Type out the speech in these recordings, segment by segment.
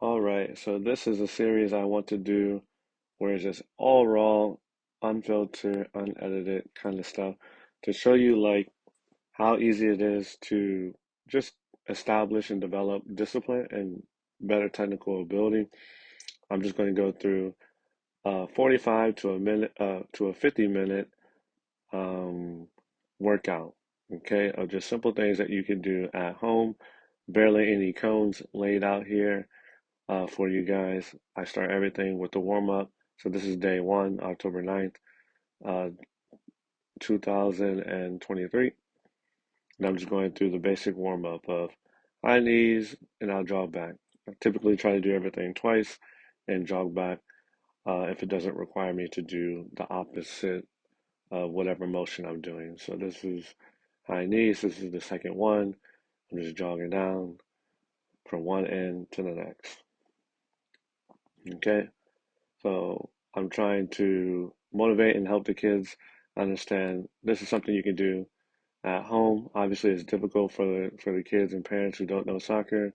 All right, so this is a series I want to do where it's just all raw, unfiltered, unedited kind of stuff to show you like how easy it is to just establish and develop discipline and better technical ability. I'm just going to go through 45 to a minute to a 50-minute um, workout, okay, of just simple things that you can do at home. Barely any cones laid out here for you guys. I start everything with the warm up. So this is day one, October 9th, uh, 2023. And I'm just going through the basic warm up of high knees and I'll jog back. I typically try to do everything twice and jog back if it doesn't require me to do the opposite of whatever motion I'm doing. So this is high knees. This is the second one. I'm just jogging down from one end to the next. Okay. So I'm trying to motivate and help the kids understand this is something you can do at home. Obviously, it's difficult for the kids and parents who don't know soccer,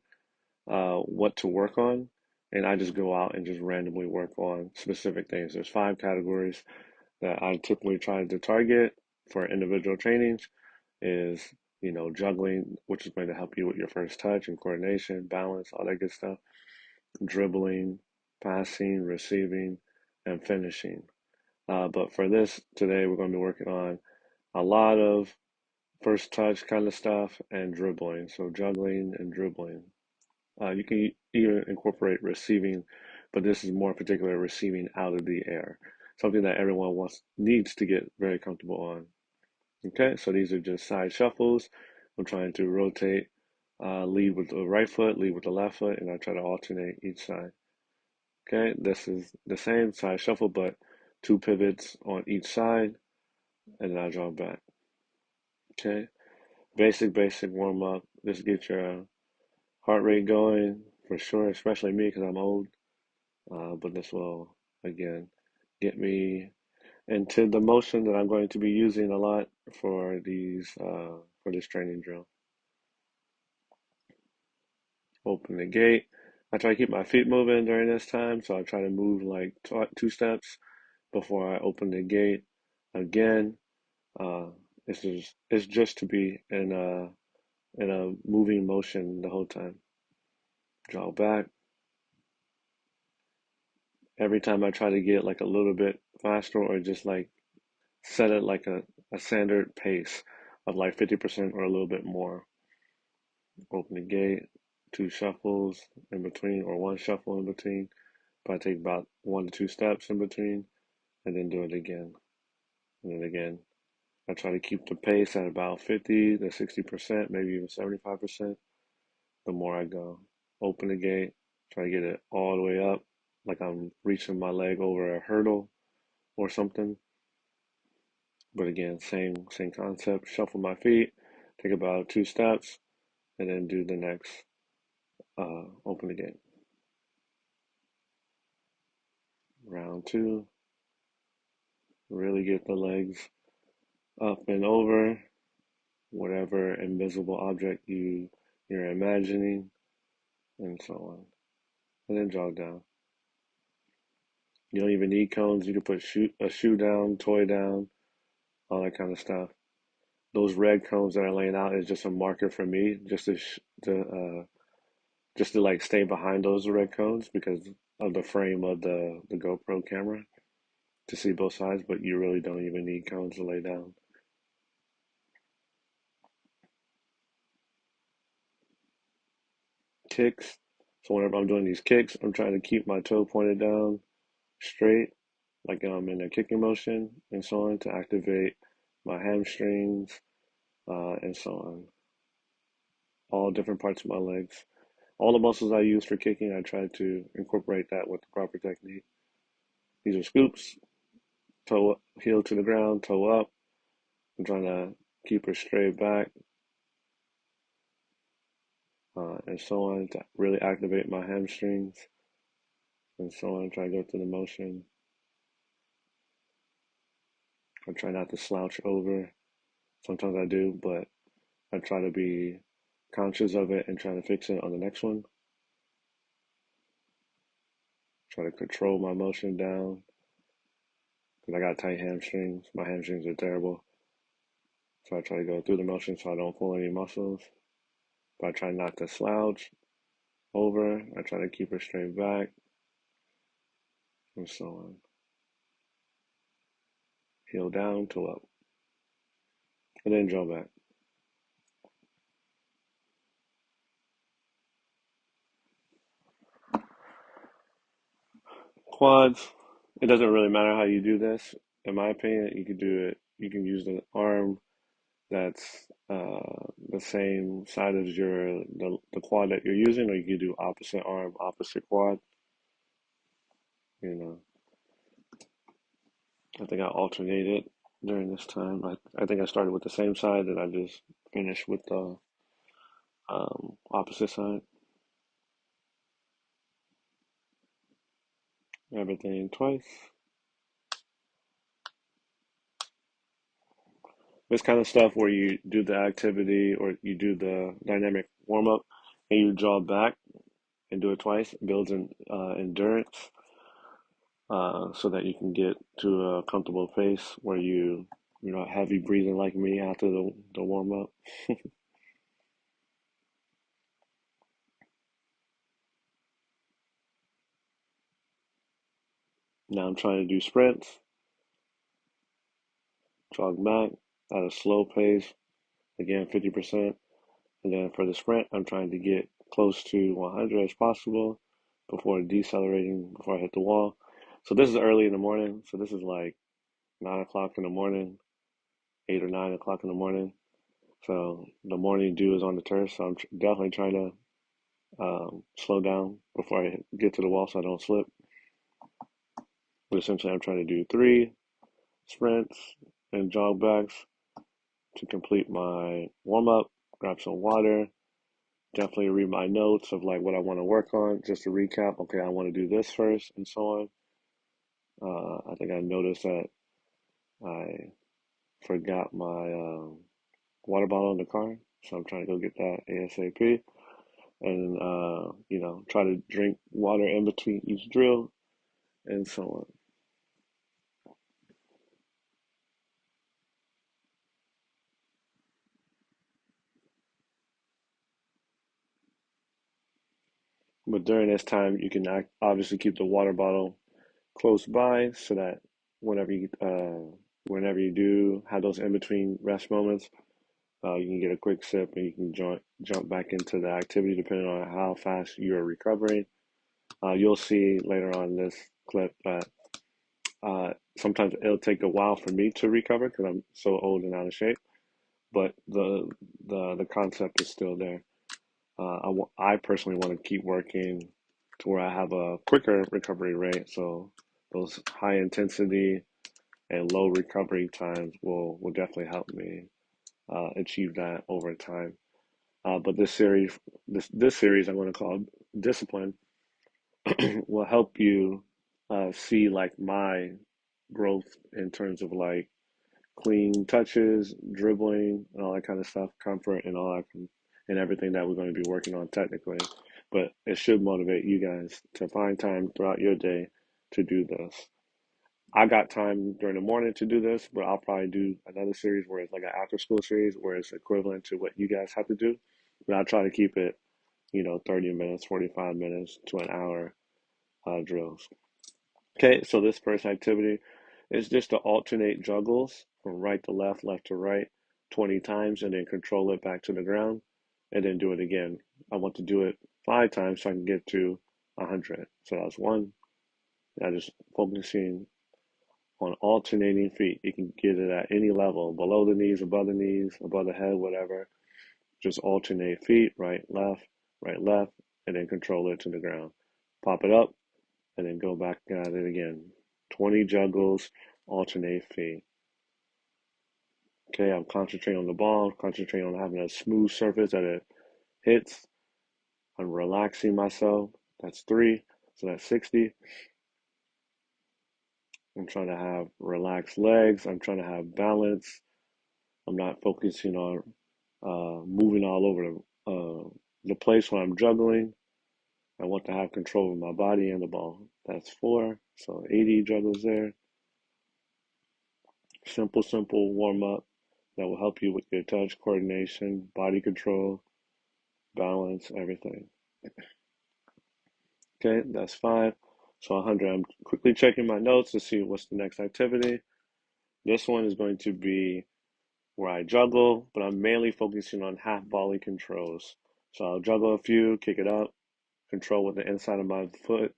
what to work on. And I just go out and just randomly work on specific things. There's five categories that I typically try to target for individual trainings is, juggling, which is going to help you with your first touch and coordination, balance, all that good stuff, dribbling, passing, receiving, and finishing. But for this today, we're going to be working on a lot of first touch kind of stuff and dribbling. So juggling and dribbling. You can even incorporate receiving, but this is more particular receiving out of the air, something that everyone needs to get very comfortable on. Okay, so these are just side shuffles. I'm trying to rotate, lead with the right foot, lead with the left foot, and I try to alternate each side. Okay, this is the same side shuffle, but two pivots on each side, and then I draw back. Okay, basic warm up. Just get your heart rate going for sure, especially me because I'm old. But this will again get me into the motion that I'm going to be using a lot for for this training drill. Open the gate. I try to keep my feet moving during this time, so I try to move like two steps before I open the gate. Again, uh, it's just to be in a moving motion the whole time. Draw back. Every time I try to get like a little bit faster or just like set it like a standard pace of like 50% or a little bit more. Open the gate, two shuffles in between or one shuffle in between. Probably take about 1 to 2 steps in between and then do it again. And then again. I try to keep the pace at about 50 to 60%, maybe even 75% the more I go. Open the gate, try to get it all the way up, like I'm reaching my leg over a hurdle or something. But again, same concept. Shuffle my feet, take about 2 steps, and then do the next. Open the gate. Round two. Really get the legs up and over whatever invisible object you're imagining, and so on. And then jog down. You don't even need cones. You can put a shoe down, toy down, all that kind of stuff. Those red cones that are laying out is just a marker for me, just to like stay behind those red cones because of the frame of the GoPro camera to see both sides. But you really don't even need cones to lay down. Kicks. So whenever I'm doing these kicks, I'm trying to keep my toe pointed down straight, like I'm in a kicking motion and so on to activate my hamstrings and so on. All different parts of my legs. All the muscles I use for kicking, I try to incorporate that with the proper technique. These are scoops, toe up, heel to the ground, toe up. I'm trying to keep her straight back and so on to really activate my hamstrings and so on. Try to go through the motion. I try not to slouch over. Sometimes I do, but I try to be conscious of it and try to fix it on the next one. Try to control my motion down because I got tight hamstrings. My hamstrings are terrible. So I try to go through the motion so I don't pull any muscles. But I try not to slouch over. I try to keep it straight back and so on. Heel down to up. And then draw back. Quads, it doesn't really matter how you do this. In my opinion, you can do it. You can use the arm that's the same side as the quad that you're using, or you can do opposite arm, opposite quad. You know, I think I alternated during this time. I think I started with the same side, and I just finished with the opposite side. Everything twice. This kind of stuff where you do the activity or you do the dynamic warm up and you draw back and do it twice builds in endurance so that you can get to a comfortable pace where you're not heavy breathing like me after the warm up. Now I'm trying to do sprints, jog back at a slow pace, again 50%. And then for the sprint, I'm trying to get close to 100 as possible before decelerating before I hit the wall. So this is early in the morning. So this is like 9 o'clock in the morning, 8 or 9 o'clock in the morning. So the morning dew is on the turf. So I'm definitely trying to slow down before I get to the wall so I don't slip. But essentially, I'm trying to do 3 sprints and jog backs to complete my warm up, grab some water, definitely read my notes of like what I want to work on, just to recap. Okay, I want to do this first, and so on. I think I noticed that I forgot my water bottle in the car, so I'm trying to go get that ASAP, and try to drink water in between each drill, and so on. But during this time, you can obviously keep the water bottle close by so that whenever you whenever you do have those in between rest moments, you can get a quick sip and you can jump back into the activity depending on how fast you're recovering. You'll see later on in this clip that sometimes it'll take a while for me to recover because I'm so old and out of shape, but the concept is still there. I personally want to keep working to where I have a quicker recovery rate, so those high intensity and low recovery times will definitely help me achieve that over time. But this series I'm going to call Discipline will help you see like my growth in terms of like clean touches, dribbling, and all that kind of stuff, comfort, and all that, and everything that we're going to be working on technically. But it should motivate you guys to find time throughout your day to do this. I got time during the morning to do this, but I'll probably do another series where it's like an after school series where it's equivalent to what you guys have to do. But I'll try to keep it, 30 minutes, 45 minutes to an hour drills. Okay, so this first activity is just to alternate juggles from right to left, left to right, 20 times, and then control it back to the ground, and then do it again. I want to do it 5 times so I can get to 100. So that's one. I just focusing on alternating feet. You can get it at any level, below the knees, above the head, whatever. Just alternate feet, right, left, and then control it to the ground. Pop it up, and then go back at it again. 20 juggles, alternate feet. Okay, I'm concentrating on the ball, concentrating on having a smooth surface that it hits. I'm relaxing myself. That's 3. So that's 60. I'm trying to have relaxed legs. I'm trying to have balance. I'm not focusing on moving all over the place when I'm juggling. I want to have control of my body and the ball. That's 4. So 80 juggles there. Simple warm up that will help you with your touch, coordination, body control, balance, everything. Okay, that's 5. So 100. I'm quickly checking my notes to see what's the next activity. This one is going to be where I juggle, but I'm mainly focusing on half volley controls. So I'll juggle a few, kick it up, control with the inside of my foot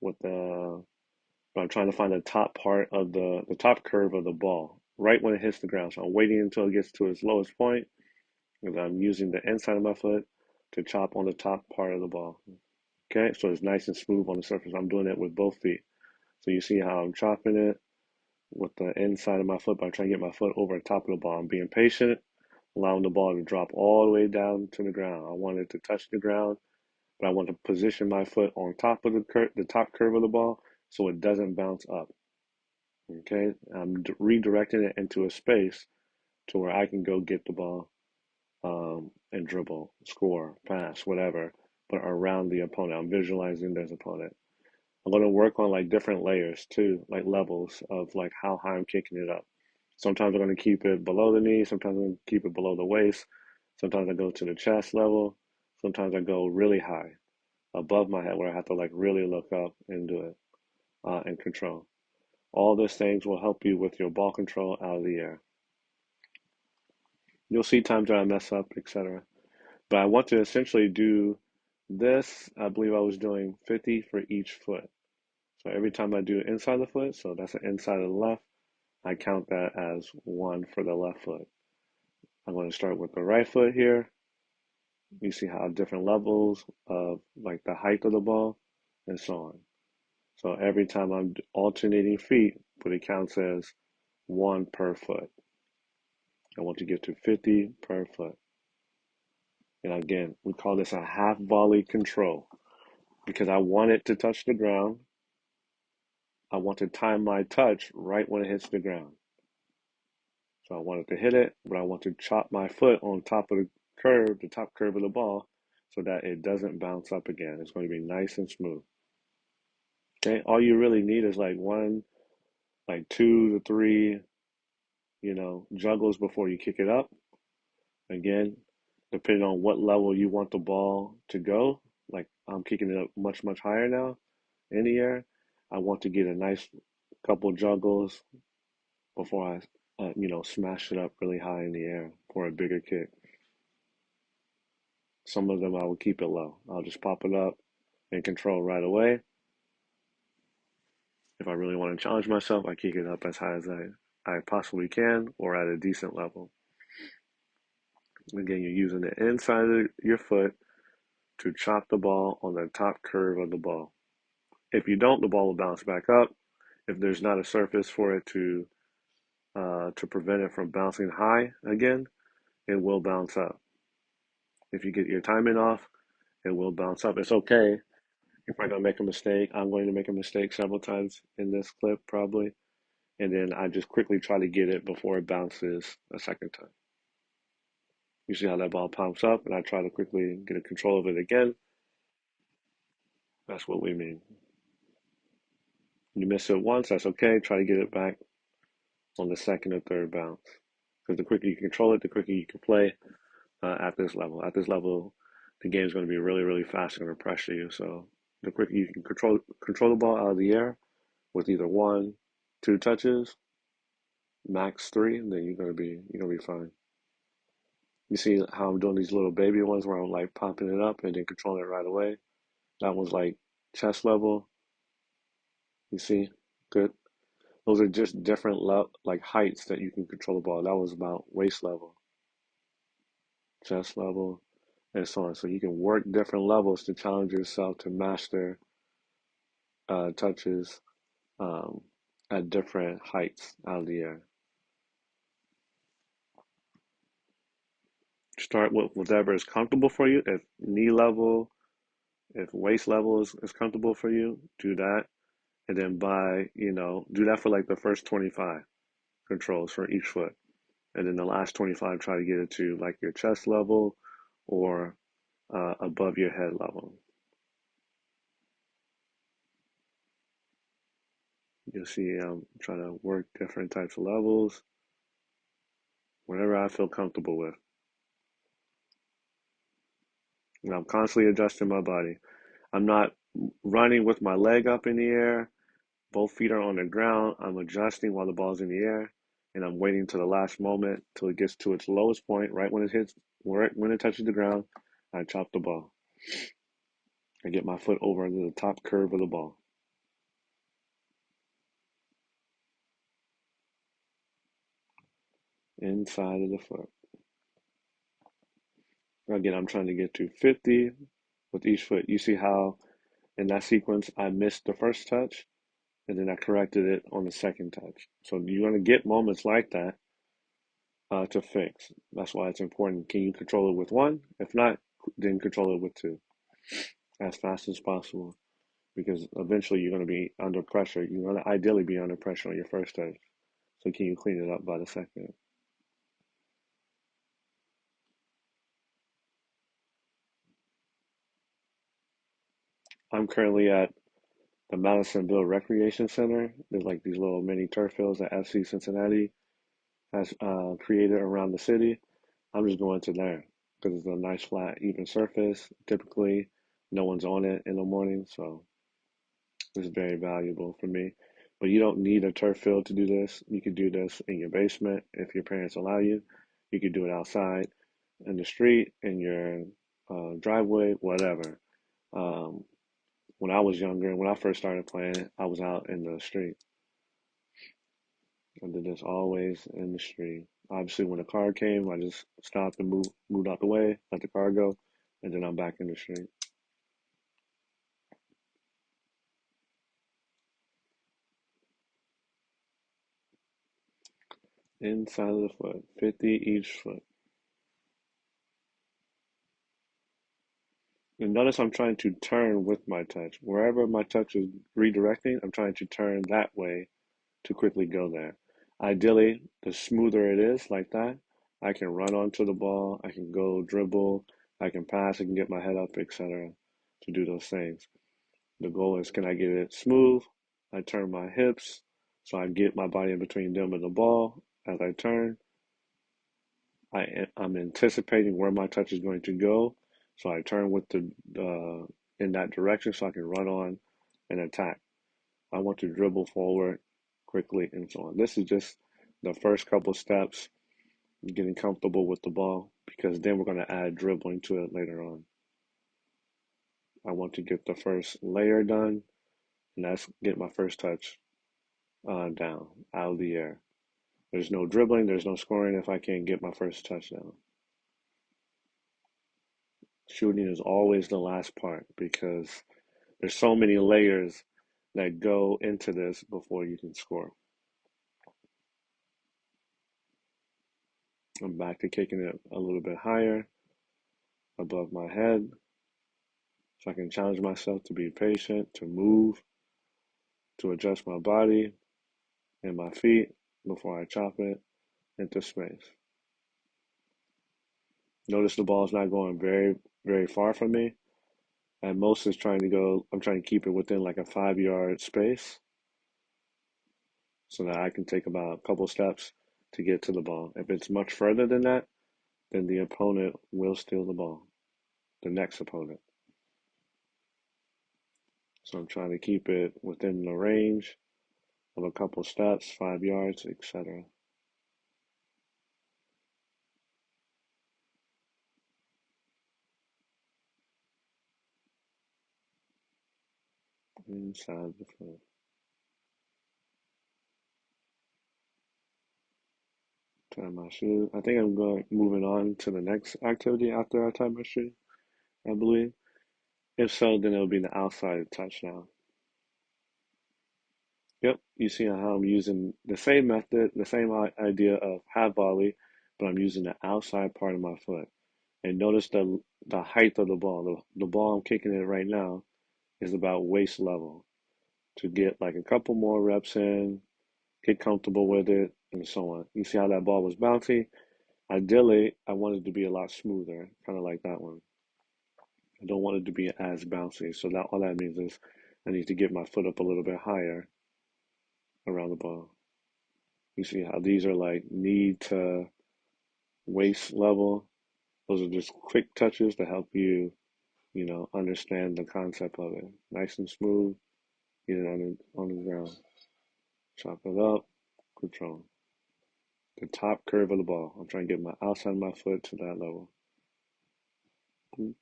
with the but I'm trying to find the top part of the top curve of the ball, right when it hits the ground. So I'm waiting until it gets to its lowest point, because I'm using the inside of my foot to chop on the top part of the ball. Okay, so it's nice and smooth on the surface. I'm doing it with both feet. So you see how I'm chopping it with the inside of my foot by trying to get my foot over the top of the ball. I'm being patient, allowing the ball to drop all the way down to the ground. I want it to touch the ground, but I want to position my foot on top of the top curve of the ball so it doesn't bounce up. Okay, I'm redirecting it into a space to where I can go get the ball and dribble, score, pass, whatever, but around the opponent. I'm visualizing this opponent. I'm going to work on like different layers too, like levels of like how high I'm kicking it up. Sometimes I'm going to keep it below the knee. Sometimes I'm going to keep it below the waist. Sometimes I go to the chest level. Sometimes I go really high above my head where I have to like really look up and do it and control. All those things will help you with your ball control out of the air. You'll see times that I mess up, etc. But I want to essentially do this. I believe I was doing 50 for each foot. So every time I do inside the foot, so that's the inside of the left, I count that as 1 for the left foot. I'm going to start with the right foot here. You see how different levels of like the height of the ball and so on. So every time I'm alternating feet, but it counts as 1 per foot. I want to get to 50 per foot. And again, we call this a half volley control because I want it to touch the ground. I want to time my touch right when it hits the ground. So I want it to hit it, but I want to chop my foot on top of the top curve of the ball, so that it doesn't bounce up again. It's going to be nice and smooth. Okay, all you really need is like 2 to 3, juggles before you kick it up. Again, depending on what level you want the ball to go, like I'm kicking it up much higher now in the air. I want to get a nice couple juggles before I smash it up really high in the air for a bigger kick. Some of them I will keep it low. I'll just pop it up and control right away. If I really want to challenge myself, I kick it up as high as I possibly can or at a decent level. Again, you're using the inside of your foot to chop the ball on the top curve of the ball. If you don't, the ball will bounce back up. If there's not a surface for it to prevent it from bouncing high again, it will bounce up. If you get your timing off, it will bounce up. It's okay if I'm gonna make a mistake. I'm going to make a mistake several times in this clip probably, and then I just quickly try to get it before it bounces a second time. You see how that ball pops up, and I try to quickly get a control of it again. That's what we mean. You miss it once, that's okay. Try to get it back on the second or third bounce. Because the quicker you control it, the quicker you can play at this level. At this level, the game is going to be really fast and going to pressure you. So the quicker you can control the ball out of the air with either 1, 2 touches, max 3, then you're gonna be fine. You see how I'm doing these little baby ones where I'm like popping it up and then controlling it right away. That one's like chest level. You see, good. Those are just different like heights that you can control the ball. That was about waist level, chest level, and so on. So you can work different levels to challenge yourself to master touches um, at different heights out of the air. Start with whatever is comfortable for you. If knee level, if waist level is comfortable for you, do that. And then do that for like the first 25 controls for each foot. And then the last 25, try to get it to like your chest level or above your head level. You'll see I'm trying to work different types of levels, whatever I feel comfortable with. And I'm constantly adjusting my body. I'm not running with my leg up in the air. Both feet are on the ground. I'm adjusting while the ball's in the air, and I'm waiting to the last moment till it gets to its lowest point, right when it hits, when it touches the ground. I chop the ball. I get my foot over into the top curve of the ball. Inside of the foot. Again, I'm trying to get to 50 with each foot. You see how in that sequence I missed the first touch and then I corrected it on the second touch. So you're going to get moments like that to fix. That's why it's important. Can you control it with one? If not, then control it with two as fast as possible because eventually you're going to be under pressure. You're going to ideally be under pressure on your first touch. So can you clean it up by the second? I'm currently at the Madisonville Recreation Center. There's like these little mini turf fields that FC Cincinnati has created around the city. I'm just going to there because it's a nice, flat, even surface. Typically, no one's on it in the morning, so it's very valuable for me. But you don't need a turf field to do this. You could do this in your basement if your parents allow you. You could do it outside, in the street, in your driveway, whatever. Um, when I was younger, when I first started playing, I was out in the street. I did this always in the street. Obviously, when the car came, I just stopped and moved out the way, let the car go, and then I'm back in the street. Inside of the foot, 50 each foot. And notice I'm trying to turn with my touch. Wherever my touch is redirecting, I'm trying to turn that way to quickly go there. Ideally, the smoother it is like that, I can run onto the ball, I can go dribble, I can pass, I can get my head up, etc. to do those things. The goal is can I get it smooth? I turn my hips so I get my body in between them and the ball as I turn. I'm anticipating where my touch is going to go, so I turn with the in that direction so I can run on and attack. I want to dribble forward quickly and so on. This is just the first couple steps, getting comfortable with the ball because then we're going to add dribbling to it later on. I want to get the first layer done, and that's get my first touch down out of the air. There's no dribbling, there's no scoring if I can't get my first touchdown. Shooting is always the last part because there's so many layers that go into this before you can score. I'm back to kicking it a little bit higher above my head so I can challenge myself to be patient, to move, to adjust my body and my feet before I chop it into space. Notice the ball's not going very, very far from me. At most, it's trying to go, I'm trying to keep it within like a 5 yard space so that I can take about a couple steps to get to the ball. If it's much further than that, then the opponent will steal the ball, the next opponent. So I'm trying to keep it within the range of a couple steps, 5 yards, etc. Inside the foot. Tie my shoe. I think I'm going moving on to the next activity after I tie my shoe, I believe. If so, then it'll be the outside touchdown. Yep, you see how I'm using the same method, the same idea of half volley, but I'm using the outside part of my foot. And notice the height of the ball. The ball I'm kicking it right now is about waist level to get like a couple more reps in, get comfortable with it, and so on. You see how that ball was bouncy? Ideally, I want it to be a lot smoother, kind of like that one. I don't want it to be as bouncy. So that all that means is I need to get my foot up a little bit higher around the ball. You see how these are like knee to waist level. Those are just quick touches to help you, understand the concept of it. Nice and smooth, get it on the ground. Chop it up, control. The top curve of the ball. I'm trying to get my outside of my foot to that level. You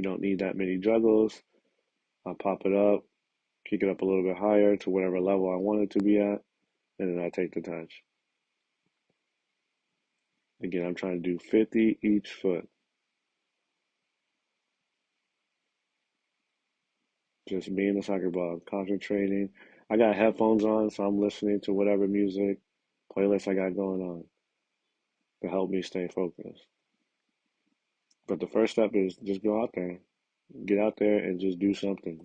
don't need that many juggles. I pop it up, kick it up a little bit higher to whatever level I want it to be at, and then I take the touch. Again, I'm trying to do 50 each foot. Just me and the soccer ball, concentrating. I got headphones on, so I'm listening to whatever music playlist I got going on to help me stay focused. But the first step is just go out there, get out there and just do something.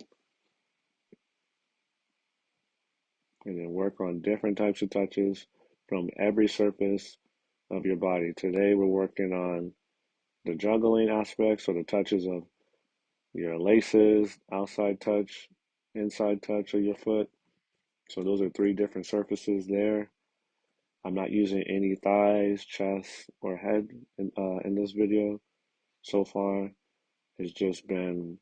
And then work on different types of touches from every surface of your body. Today we're working on the juggling aspects, or the touches of your laces, outside touch, inside touch of your foot. So those are three different surfaces there. I'm not using any thighs, chest, or head in this video so far. It's just been,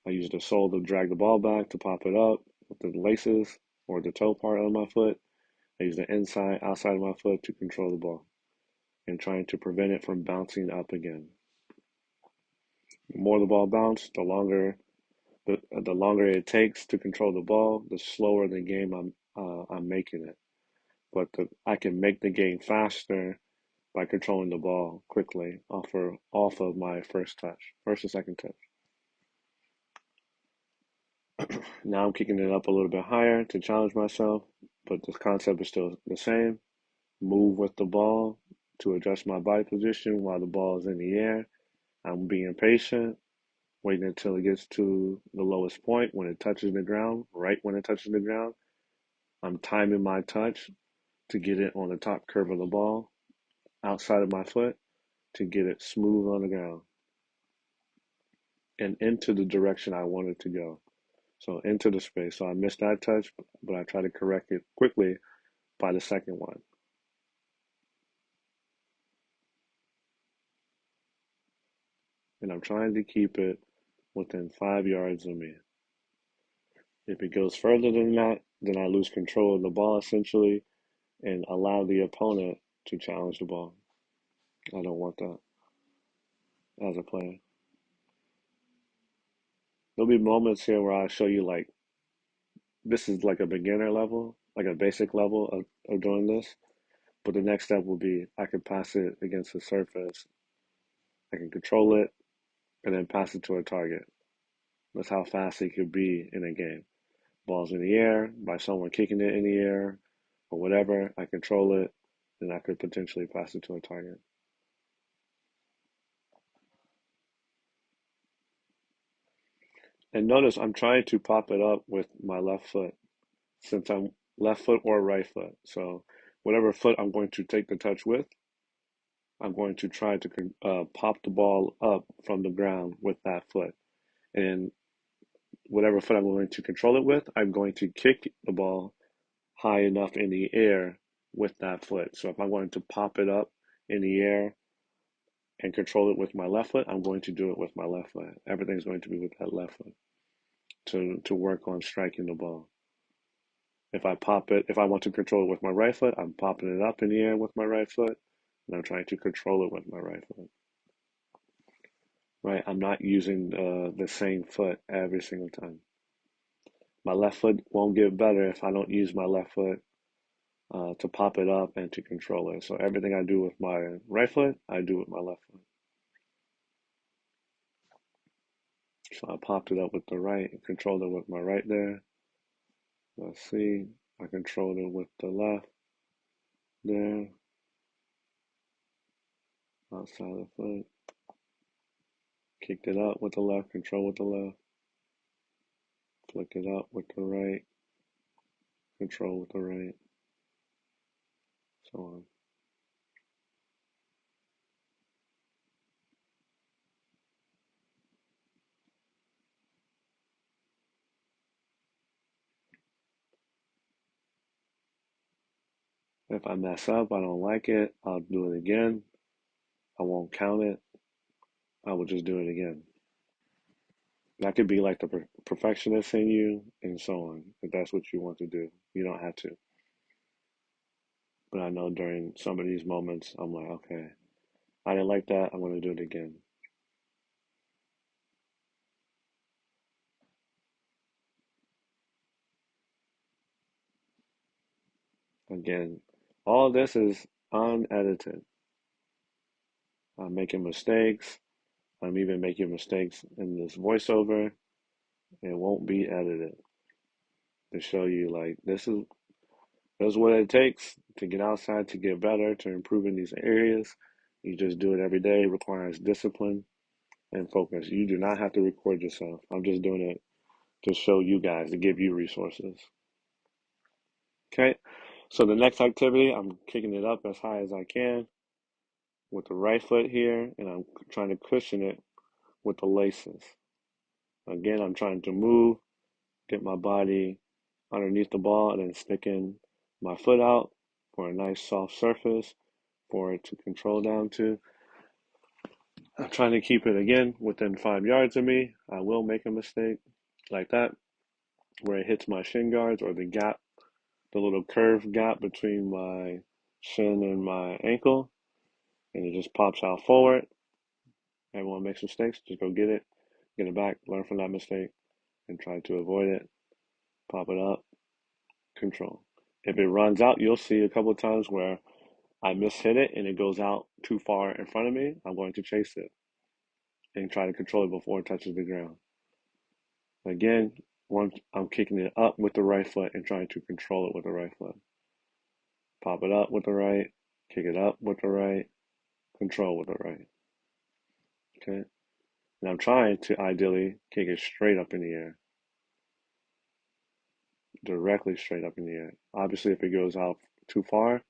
I use the sole to drag the ball back to pop it up with the laces or the toe part of my foot. I use the inside, outside of my foot to control the ball and trying to prevent it from bouncing up again. The more the ball bounces, the longer it takes to control the ball, the slower the game I'm making it. But I can make the game faster by controlling the ball quickly off of my first and second touch. Now I'm kicking it up a little bit higher to challenge myself, but the concept is still the same. Move with the ball to adjust my body position while the ball is in the air. I'm being patient, waiting until it gets to the lowest point when it touches the ground, right when it touches the ground. I'm timing my touch to get it on the top curve of the ball, outside of my foot, to get it smooth on the ground and into the direction I want it to go. So into the space. So I missed that touch, but I try to correct it quickly by the second one. And I'm trying to keep it within 5 yards of me. If it goes further than that, then I lose control of the ball essentially and allow the opponent to challenge the ball. I don't want that as a player. There'll be moments here where I show you like this is like a beginner level, like a basic level of doing this. But the next step will be I can pass it against the surface. I can control it and then pass it to a target. That's how fast it could be in a game. Ball's in the air, by someone kicking it in the air or whatever, I control it, and I could potentially pass it to a target. And notice I'm trying to pop it up with my left foot since I'm left foot or right foot. So whatever foot I'm going to take the touch with, I'm going to try to pop the ball up from the ground with that foot. And whatever foot I'm going to control it with, I'm going to kick the ball high enough in the air with that foot. So if I'm going to pop it up in the air and control it with my left foot, I'm going to do it with my left foot. Everything's going to be with that left foot to work on striking the ball. If I want to control it with my right foot, I'm popping it up in the air with my right foot, and I'm trying to control it with my right foot. Right? I'm not using the same foot every single time. My left foot won't get better if I don't use my left foot to pop it up and to control it. So everything I do with my right foot, I do with my left foot. So I popped it up with the right and controlled it with my right there. Let's see, I controlled it with the left there, outside the foot. Kicked it up with the left, control with the left. Flick it up with the right, control with the right, so on. If I mess up, I don't like it, I'll do it again. I won't count it. I will just do it again. That could be like the perfectionist in you and so on, if that's what you want to do. You don't have to. But I know during some of these moments, I'm like, okay, I didn't like that. I'm going to do it again. Again, all this is unedited. I'm making mistakes. I'm even making mistakes in this voiceover. It won't be edited to show you like this is what it takes to get outside, to get better, to improve in these areas. You just do it every day. It requires discipline and focus. You do not have to record yourself. I'm just doing it to show you guys, to give you resources. Okay, so the next activity, I'm kicking it up as high as I can with the right foot here, and I'm trying to cushion it with the laces. Again, I'm trying to move, get my body underneath the ball, and then sticking my foot out for a nice soft surface for it to control down to. I'm trying to keep it again within 5 yards of me. I will make a mistake like that where it hits my shin guards or the gap, the little curved gap between my shin and my ankle, and it just pops out forward. Everyone makes mistakes, just go get it back, learn from that mistake, and try to avoid it. Pop it up, control. If it runs out, you'll see a couple of times where I mishit it and it goes out too far in front of me. I'm going to chase it and try to control it before it touches the ground. Again, once I'm kicking it up with the right foot and trying to control it with the right foot. Pop it up with the right, kick it up with the right, control with the right. Okay? And I'm trying to ideally kick it straight up in the air, directly straight up in the air. Obviously, if it goes out too far,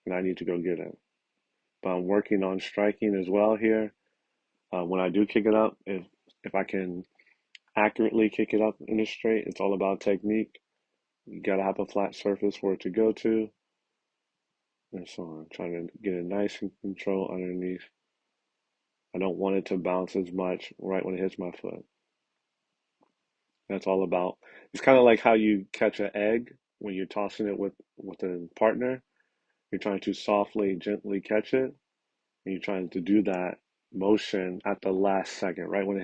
then I need to go get it. But I'm working on striking as well here. When I do kick it up, if I can accurately kick it up in a straight, it's all about technique. You gotta have a flat surface for it to go to, and so on. Trying to get it nice and control underneath. I don't want it to bounce as much right when it hits my foot. That's all about. It's kind of like how you catch an egg when you're tossing it with a partner. You're trying to softly, gently catch it, and you're trying to do that motion at the last second, right when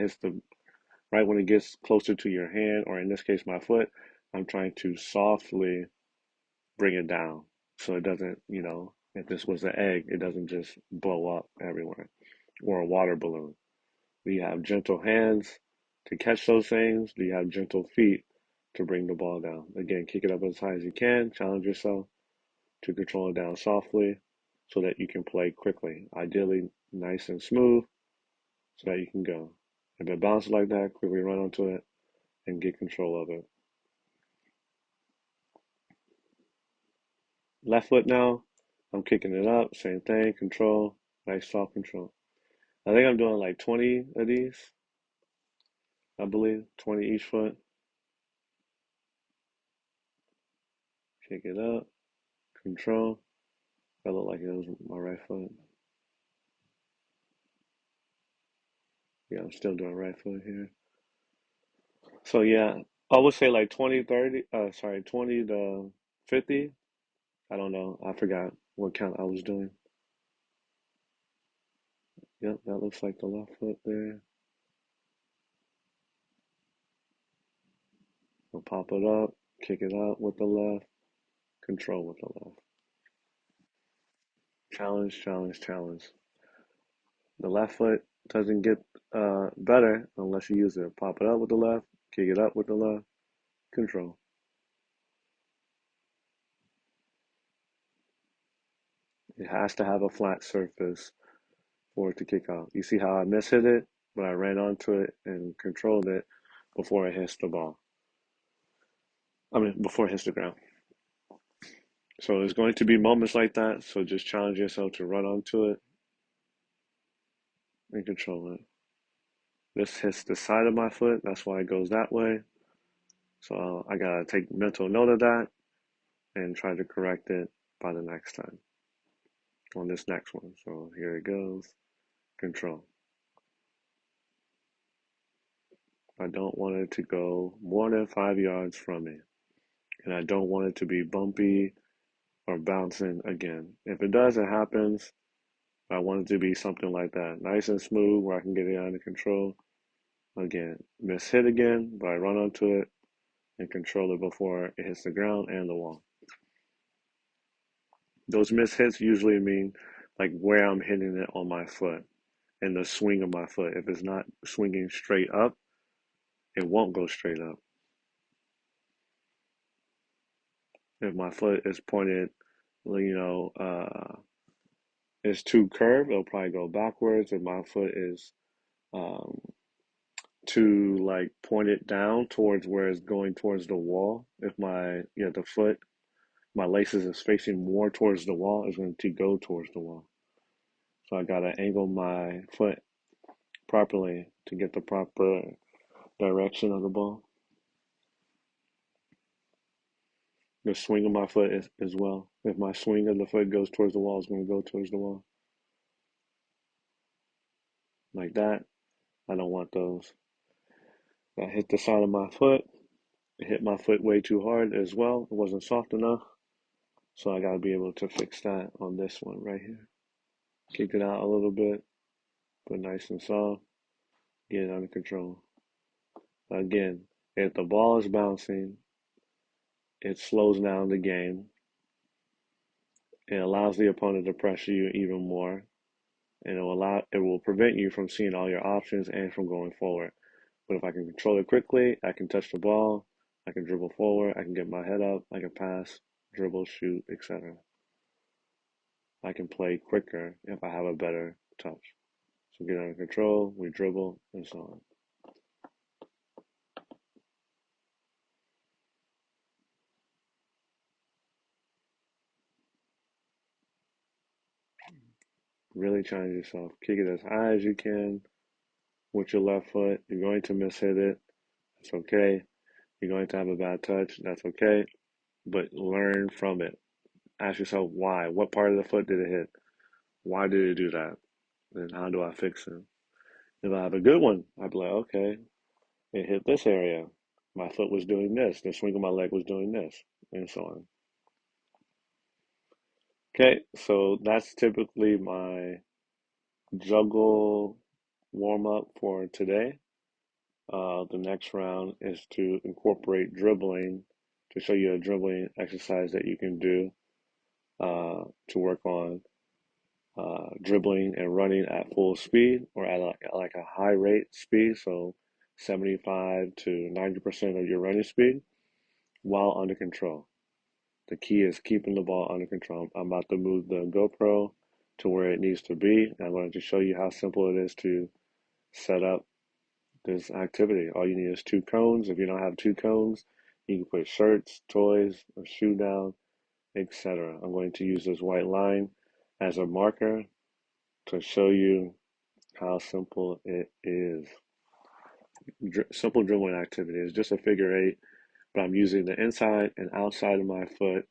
it gets closer to your hand, or in this case, my foot. I'm trying to softly bring it down so it doesn't, if this was an egg, it doesn't just blow up everywhere, or a water balloon. Do you have gentle hands to catch those things? Do you have gentle feet to bring the ball down? Again, kick it up as high as you can. Challenge yourself to control it down softly so that you can play quickly. Ideally, nice and smooth so that you can go. If it bounces like that, quickly run onto it and get control of it. Left foot now. I'm kicking it up. Same thing. Control. Nice soft control. I think I'm doing like 20 of these, I believe. 20 each foot. Kick it up. Control. That looked like it was my right foot. Yeah, I'm still doing right foot here. So yeah, I would say like 20, 30, 20 to 50. I don't know. I forgot what count I was doing. Yep, that looks like the left foot there. We'll pop it up, kick it out with the left, control with the left. Challenge, challenge, challenge. The left foot doesn't get better unless you use it. Pop it up with the left, kick it up with the left, control. It has to have a flat surface for it to kick out. You see how I mishit it, but I ran onto it and controlled it before it hits the ball. I mean, before it hits the ground. So there's going to be moments like that. So just challenge yourself to run onto it and control it. This hits the side of my foot. That's why it goes that way. So I gotta take mental note of that and try to correct it by the next time on this next one. So here it goes. Control. I don't want it to go more than 5 yards from me. And I don't want it to be bumpy or bouncing again. If it does, it happens. I want it to be something like that. Nice and smooth where I can get it under control. Again, miss hit again, but I run onto it and control it before it hits the ground and the wall. Those miss hits usually mean like where I'm hitting it on my foot and the swing of my foot. If it's not swinging straight up, it won't go straight up. If my foot is pointed, is too curved, it'll probably go backwards. If my foot is um, too like pointed down towards where it's going towards the wall, if the foot, my laces is facing more towards the wall, it's going to go towards the wall. So I gotta angle my foot properly to get the proper direction of the ball. The swing of my foot is as well. If my swing of the foot goes towards the wall, it's going to go towards the wall. Like that. I don't want those. That hit the side of my foot. It hit my foot way too hard as well. It wasn't soft enough. So I got to be able to fix that on this one right here. Kick it out a little bit, but nice and soft. Get it under control. Again, if the ball is bouncing, it slows down the game. It allows the opponent to pressure you even more, and it will prevent you from seeing all your options and from going forward. But if I can control it quickly, I can touch the ball, I can dribble forward, I can get my head up, I can pass, dribble, shoot, etc. I can play quicker if I have a better touch. So get under control, we dribble, and so on. Really challenge yourself. Kick it as high as you can with your left foot. You're going to miss hit it. It's okay. You're going to have a bad touch. That's okay. But learn from it. Ask yourself why. What part of the foot did it hit? Why did it do that? And how do I fix it? If I have a good one, I'd be like, okay, it hit this area. My foot was doing this. The swing of my leg was doing this, and so on. Okay, so that's typically my juggle warm up for today. The next round is to incorporate dribbling to show you a dribbling exercise that you can do to work on dribbling and running at full speed or at like a high rate speed, so 75 to 90% of your running speed while under control. The key is keeping the ball under control. I'm about to move the GoPro to where it needs to be. I'm going to show you how simple it is to set up this activity. All you need is 2 cones. If you don't have 2 cones, you can put shirts, toys, a shoe down, etc. I'm going to use this white line as a marker to show you how simple it is. Simple dribbling activity is just a figure eight, but I'm using the inside and outside of my foot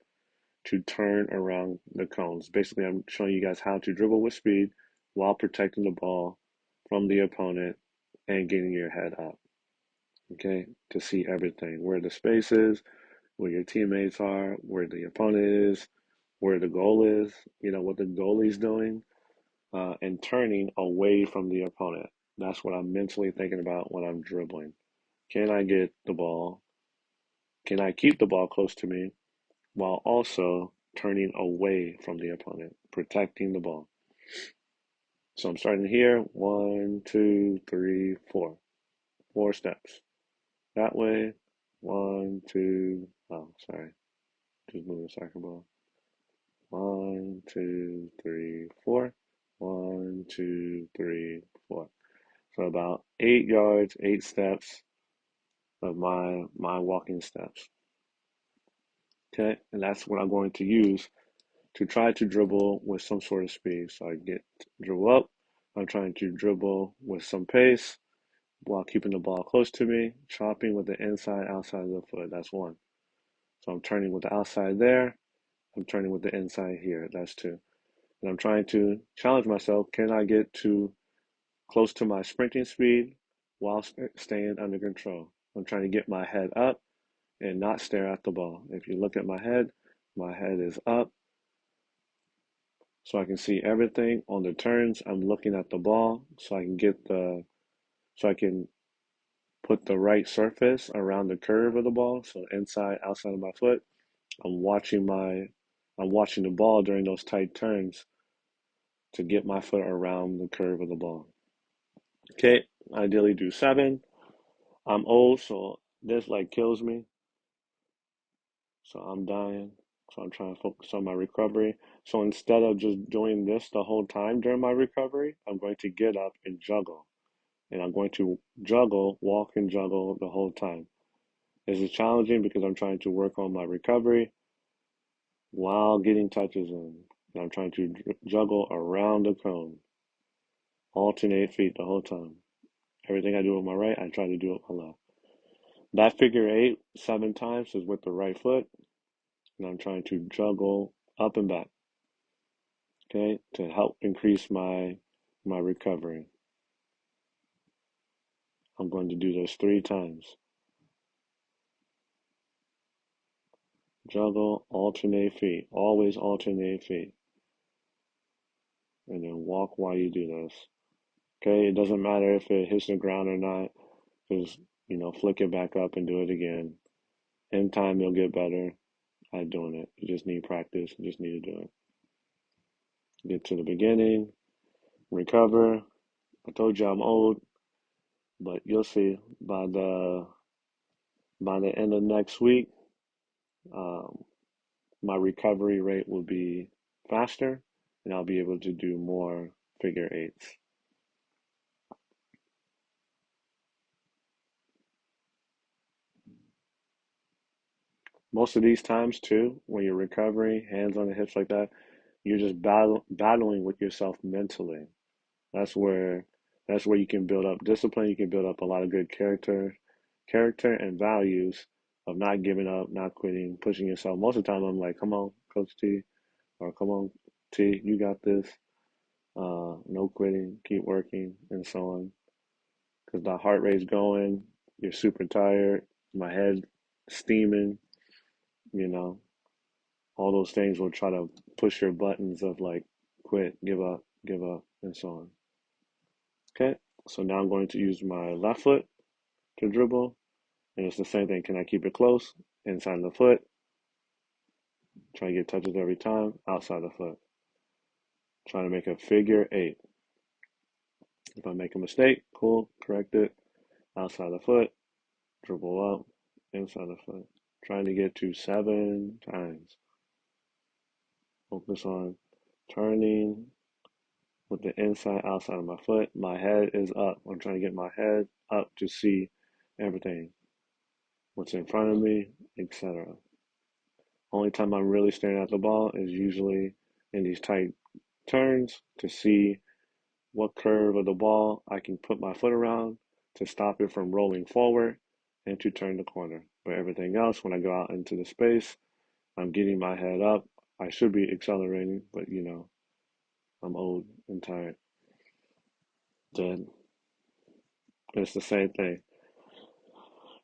to turn around the cones. Basically, I'm showing you guys how to dribble with speed while protecting the ball from the opponent and getting your head up. Okay, to see everything, where the space is, where your teammates are, where the opponent is, where the goal is, what the goalie's doing, and turning away from the opponent. That's what I'm mentally thinking about when I'm dribbling. Can I get the ball? Can I keep the ball close to me while also turning away from the opponent, protecting the ball? So I'm starting here. 1, 2, 3, 4. 4 steps. That way. 1, 2. Oh, sorry. Just move the soccer ball. 1, 2, 3, 4. 1, 2, 3, 4. So about 8 yards, 8 steps of my walking steps. Okay, and that's what I'm going to use to try to dribble with some sort of speed. So I dribble up. I'm trying to dribble with some pace while keeping the ball close to me, chopping with the inside, outside of the foot. That's one. So I'm turning with the outside there. I'm turning with the inside here. That's 2. And I'm trying to challenge myself. Can I get to close to my sprinting speed while staying under control? I'm trying to get my head up and not stare at the ball. If you look at my head is up so I can see everything. On the turns, I'm looking at the ball so I can put the right surface around the curve of the ball. So inside, outside of my foot. I'm watching the ball during those tight turns to get my foot around the curve of the ball. Okay, ideally do 7. I'm old, so this like kills me. So I'm dying. So I'm trying to focus on my recovery. So instead of just doing this the whole time during my recovery, I'm going to get up and juggle. And I'm going to juggle, walk and juggle the whole time. This is challenging because I'm trying to work on my recovery while getting touches in. And I'm trying to juggle around the cone, alternate feet the whole time. Everything I do with my right, I try to do it with my left. That figure 8 7 times is with the right foot, and I'm trying to juggle up and back, okay, to help increase my recovery. I'm going to do this 3 times. Juggle, alternate feet, always alternate feet, and then walk while you do this. Okay, it doesn't matter if it hits the ground or not. Just flick it back up and do it again. In time, you'll get better at doing it. You just need practice. You just need to do it. Get to the beginning, recover. I told you I'm old, but you'll see by the end of next week, um, my recovery rate will be faster, and I'll be able to do more figure 8s. Most of these times too, when you're recovering, hands on the hips like that, you're just battling with yourself mentally. That's where that's where you can build up discipline. You can build up a lot of good character and values of not giving up, not quitting, pushing yourself. Most of the time, I'm like, "Come on, Coach T," or "Come on, T, you got this." No quitting, keep working, and so on. Because the heart rate's going, you're super tired, my head steaming. You know, all those things will try to push your buttons of like, quit, give up, and so on. Okay, so now I'm going to use my left foot to dribble, and it's the same thing. Can I keep it close? Inside the foot, try to get touches every time. Outside the foot, trying to make a figure 8. If I make a mistake, cool, correct it. Outside the foot, dribble up, inside the foot. Trying to get to 7 times. Focus on turning with the inside, outside of my foot. My head is up. I'm trying to get my head up to see everything, what's in front of me, etc. Only time I'm really staring at the ball is usually in these tight turns to see what curve of the ball I can put my foot around to stop it from rolling forward and to turn the corner. But everything else, when I go out into the space, I'm getting my head up. I should be accelerating, but I'm old and tired. Then it's the same thing.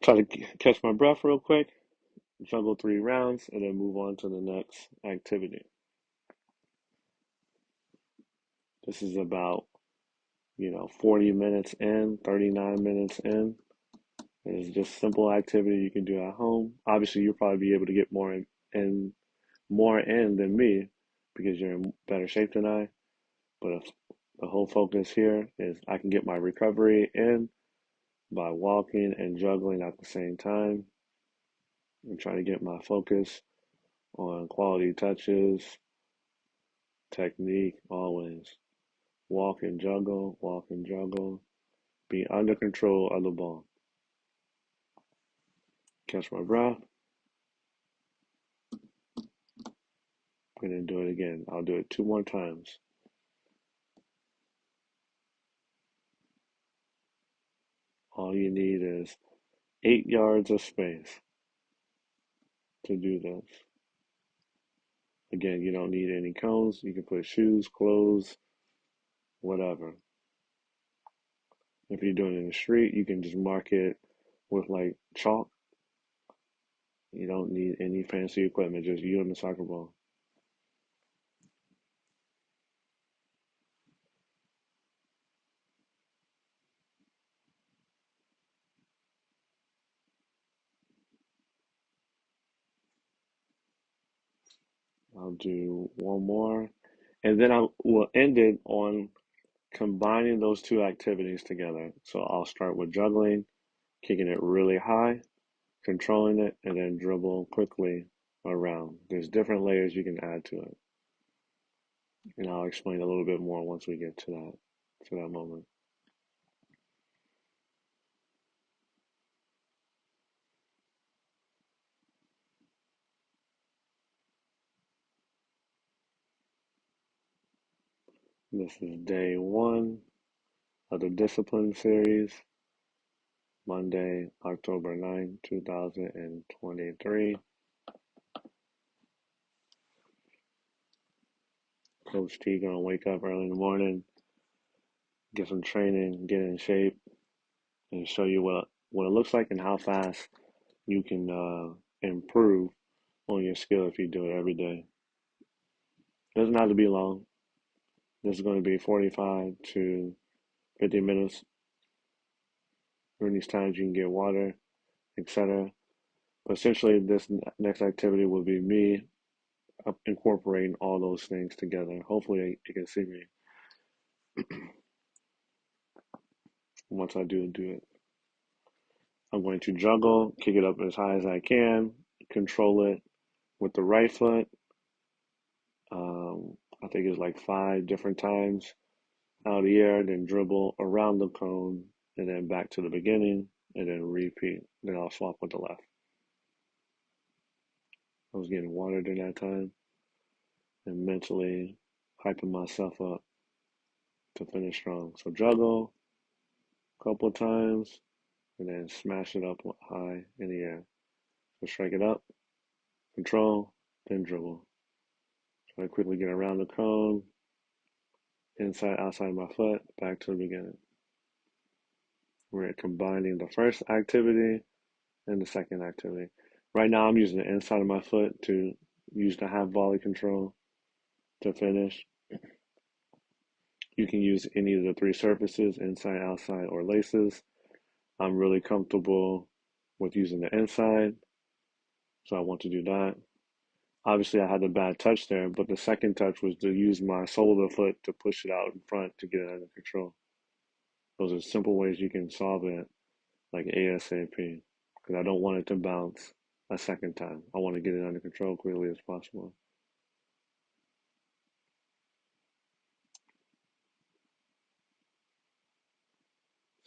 Try to catch my breath real quick, juggle 3 rounds, and then move on to the next activity. This is about 40 minutes in, 39 minutes in. It's just simple activity you can do at home. Obviously, you'll probably be able to get more in than me because you're in better shape than I. But if the whole focus here is I can get my recovery in by walking and juggling at the same time and trying to get my focus on quality touches, technique, always. Walk and juggle, be under control of the ball. Catch my breath, and then do it again. I'll do it 2 more times. All you need is 8 yards of space to do this. Again, you don't need any cones. You can put shoes, clothes, whatever. If you're doing it in the street, you can just mark it with like chalk. You don't need any fancy equipment, just you and the soccer ball. I'll do one more, and then I will end it on combining those two activities together. So I'll start with juggling, kicking it really high, controlling it, and then dribble quickly around. There's different layers you can add to it, and I'll explain a little bit more once we get to that moment. This is day one of the Discipline series, Monday, October 9, 2023. Coach T gonna wake up early in the morning, get some training, get in shape, and show you what it looks like and how fast you can improve on your skill if you do it every day. It doesn't have to be long. This is going to be 45 to 50 minutes. During these times, you can get water, etc. But essentially, this next activity will be me incorporating all those things together. Hopefully, you can see me once I do it. I'm going to juggle, kick it up as high as I can, control it with the right foot. I think it's like 5 different times out of the air, then dribble around the cone, and then back to the beginning, and then repeat. Then I'll swap with the left. I was getting water during that time and mentally hyping myself up to finish strong. So juggle a couple of times, and then smash it up high in the air. So strike it up, control, then dribble. So I quickly get around the cone, inside, outside my foot, back to the beginning. We're combining the first activity and the second activity. Right now, I'm using the inside of my foot to use the half volley control to finish. You can use any of the three surfaces, inside, outside, or laces. I'm really comfortable with using the inside, so I want to do that. Obviously, I had a bad touch there, but the second touch was to use my sole of the foot to push it out in front to get it under control. Those are simple ways you can solve it, like ASAP, because I don't want it to bounce a second time. I want to get it under control quickly as possible.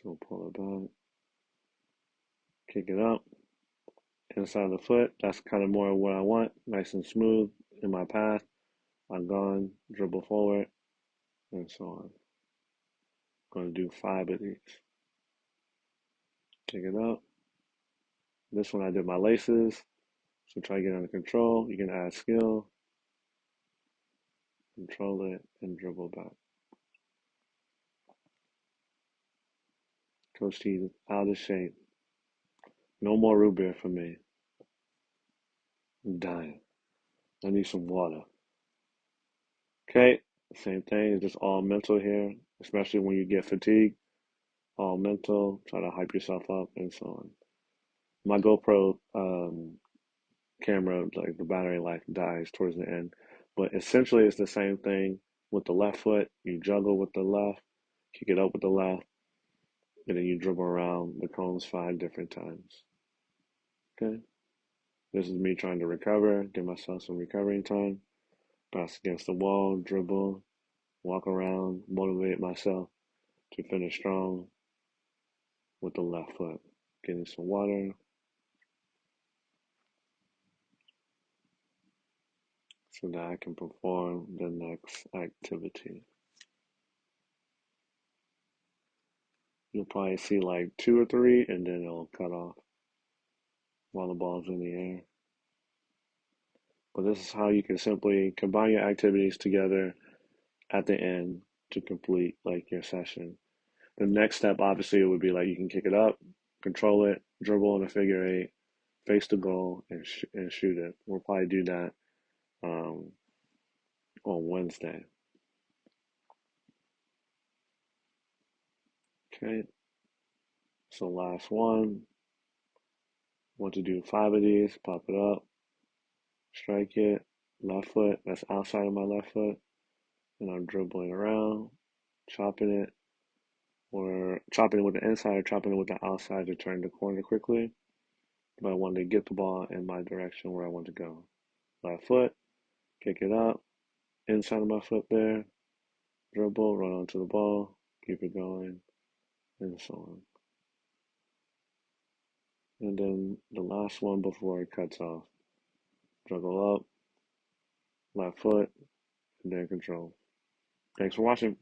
So pull it back, kick it up, inside of the foot. That's kind of more of what I want, nice and smooth in my path. I'm gone, dribble forward, and so on. Going to do 5 of these. Kick it up. This one I did my laces, so try to get under control. You can add skill, control it, and dribble back. Coach T out of shape. No more root beer for me. I'm dying. I need some water. Okay, same thing. It's just all mental here, especially when you get fatigued. All mental. Try to hype yourself up and so on. My GoPro camera, like the battery life dies towards the end. But essentially, it's the same thing with the left foot. You juggle with the left, kick it up with the left, and then you dribble around the cones 5 different times. Okay? This is me trying to recover, give myself some recovering time, bounce against the wall, dribble, walk around, motivate myself to finish strong with the left foot. Getting some water so that I can perform the next activity. You'll probably see like 2 or 3 and then it'll cut off while the ball's in the air. But this is how you can simply combine your activities together at the end to complete like your session. The next step, obviously, would be like you can kick it up, control it, dribble in a figure eight, face the goal, and shoot it. We'll probably do that um, on Wednesday. Okay, so last one. Want to do 5 of these, pop it up, strike it, left foot, that's outside of my left foot, and I'm dribbling around, chopping it, or chopping it with the inside or chopping it with the outside to turn the corner quickly. But I want to get the ball in my direction where I want to go. Left foot, kick it up, inside of my foot there, dribble, run onto the ball, keep it going, and so on. And then the last one before it cuts off. Dribble up, left foot, and then control. Thanks for watching.